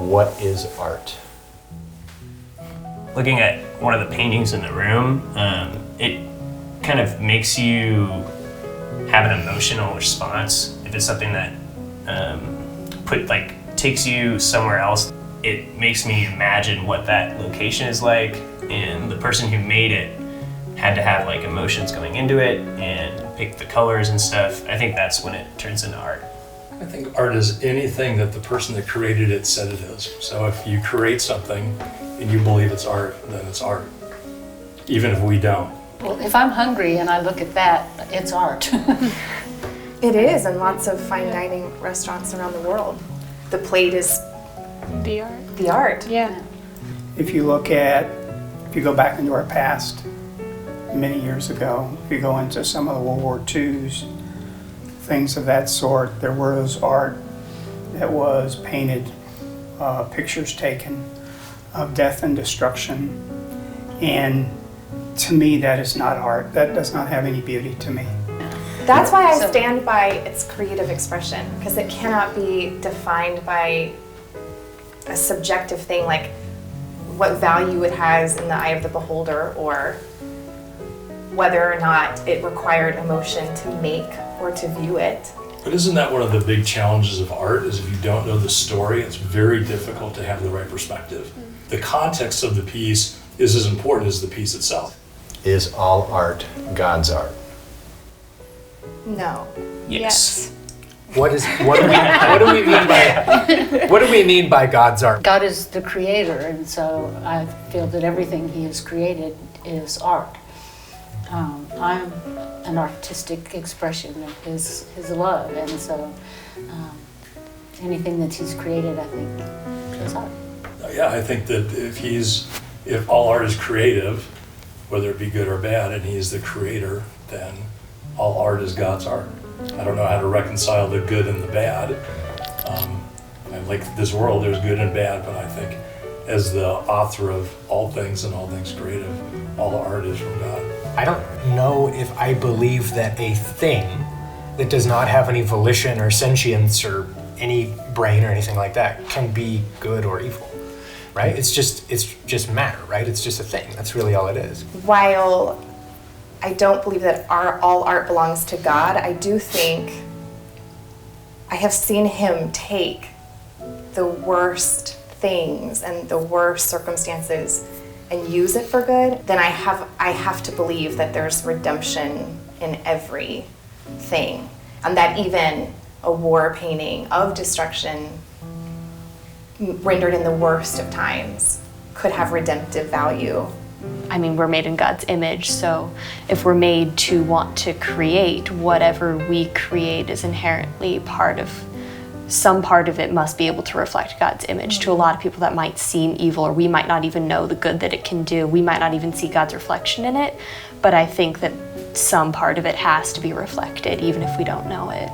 what is art? Looking at one of the paintings in the room, it kind of makes you have an emotional response. If it's something that takes you somewhere else, it makes me imagine what that location is like, and the person who made it had to have like emotions going into it and pick the colors and stuff. I think that's when it turns into art. I think art is anything that the person that created it said it is. So if you create something and you believe it's art, then it's art, even if we don't. Well, if I'm hungry and I look at that, it's art. It is in lots of fine dining restaurants around the world. The plate is The art. the art. Yeah. If you go back into our past many years ago, if you go into some of the World War II's, things of that sort, there was art that was painted, pictures taken of death and destruction. And to me, that is not art. That does not have any beauty to me. That's why I stand by its creative expression, because it cannot be defined by a subjective thing like what value it has in the eye of the beholder, or whether or not it required emotion to make or to view it. But isn't that one of the big challenges of art, is if you don't know the story, it's very difficult to have the right perspective. The context of the piece is as important as the piece itself. Is all art God's art? No. Yes. What do we mean by God's art? God is the creator, and so I feel that everything he has created is art. I'm an artistic expression of his love, and so anything that he's created, I think, is art. Yeah, I think that if all art is creative, whether it be good or bad, and he's the creator, then all art is God's art. I don't know how to reconcile the good and the bad. Like this world, there's good and bad, but I think as the author of all things and all things creative, all art is from God. I don't know if I believe that a thing that does not have any volition or sentience or any brain or anything like that can be good or evil, right? It's just matter, right? It's just a thing. That's really all it is. While I don't believe that all art belongs to God, I do think I have seen him take the worst things and the worst circumstances and use it for good. Then I have to believe that there's redemption in everything, and that even a war painting of destruction rendered in the worst of times could have redemptive value. I mean, we're made in God's image, so if we're made to want to create, whatever we create is inherently some part of it must be able to reflect God's image. To a lot of people that might seem evil, or we might not even know the good that it can do. We might not even see God's reflection in it, but I think that some part of it has to be reflected, even if we don't know it.